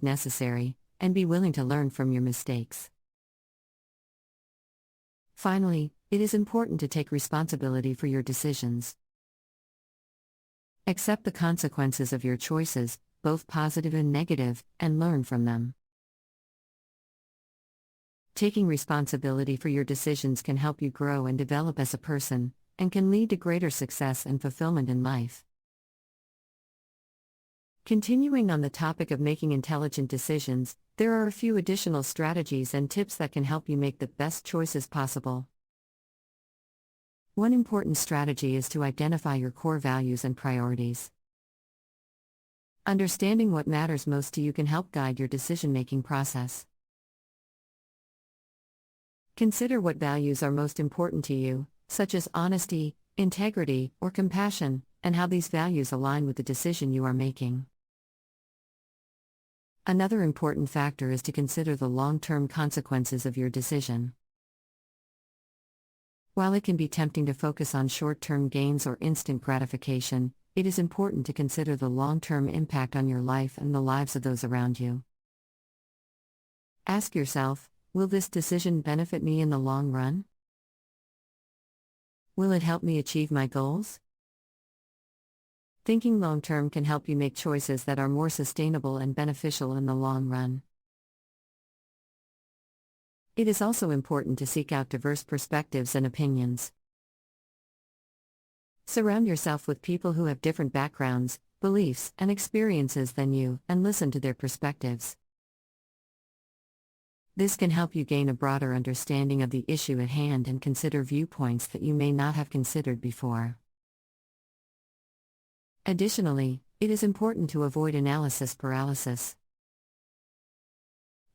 necessary, and be willing to learn from your mistakes. Finally, it is important to take responsibility for your decisions. Accept the consequences of your choices, both positive and negative, and learn from them. Taking responsibility for your decisions can help you grow and develop as a person, and can lead to greater success and fulfillment in life. Continuing on the topic of making intelligent decisions, there are a few additional strategies and tips that can help you make the best choices possible. One important strategy is to identify your core values and priorities. Understanding what matters most to you can help guide your decision-making process. Consider what values are most important to you, such as honesty, integrity, or compassion, and how these values align with the decision you are making. Another important factor is to consider the long-term consequences of your decision. While it can be tempting to focus on short-term gains or instant gratification, it is important to consider the long-term impact on your life and the lives of those around you. Ask yourself, will this decision benefit me in the long run? Will it help me achieve my goals? Thinking long-term can help you make choices that are more sustainable and beneficial in the long run. It is also important to seek out diverse perspectives and opinions. Surround yourself with people who have different backgrounds, beliefs, and experiences than you, and listen to their perspectives. This can help you gain a broader understanding of the issue at hand and consider viewpoints that you may not have considered before. Additionally, it is important to avoid analysis paralysis.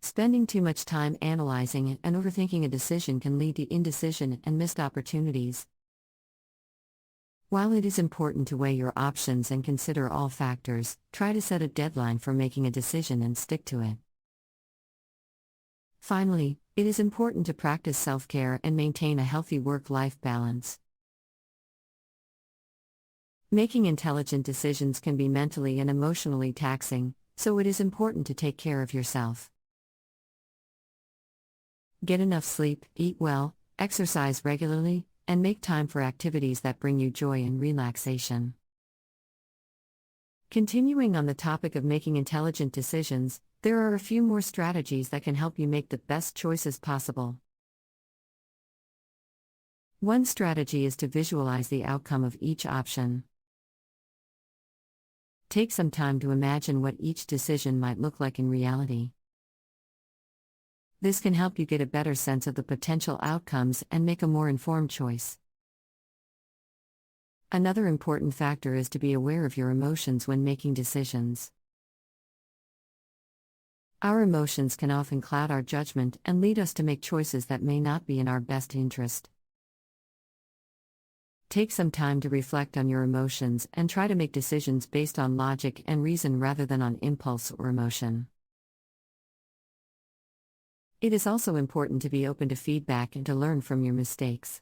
Spending too much time analyzing and overthinking a decision can lead to indecision and missed opportunities. While it is important to weigh your options and consider all factors, try to set a deadline for making a decision and stick to it. Finally, it is important to practice self-care and maintain a healthy work-life balance. Making intelligent decisions can be mentally and emotionally taxing, so it is important to take care of yourself. Get enough sleep, eat well, exercise regularly, and make time for activities that bring you joy and relaxation. Continuing on the topic of making intelligent decisions, there are a few more strategies that can help you make the best choices possible. One strategy is to visualize the outcome of each option. Take some time to imagine what each decision might look like in reality. This can help you get a better sense of the potential outcomes and make a more informed choice. Another important factor is to be aware of your emotions when making decisions. Our emotions can often cloud our judgment and lead us to make choices that may not be in our best interest. Take some time to reflect on your emotions and try to make decisions based on logic and reason rather than on impulse or emotion. It is also important to be open to feedback and to learn from your mistakes.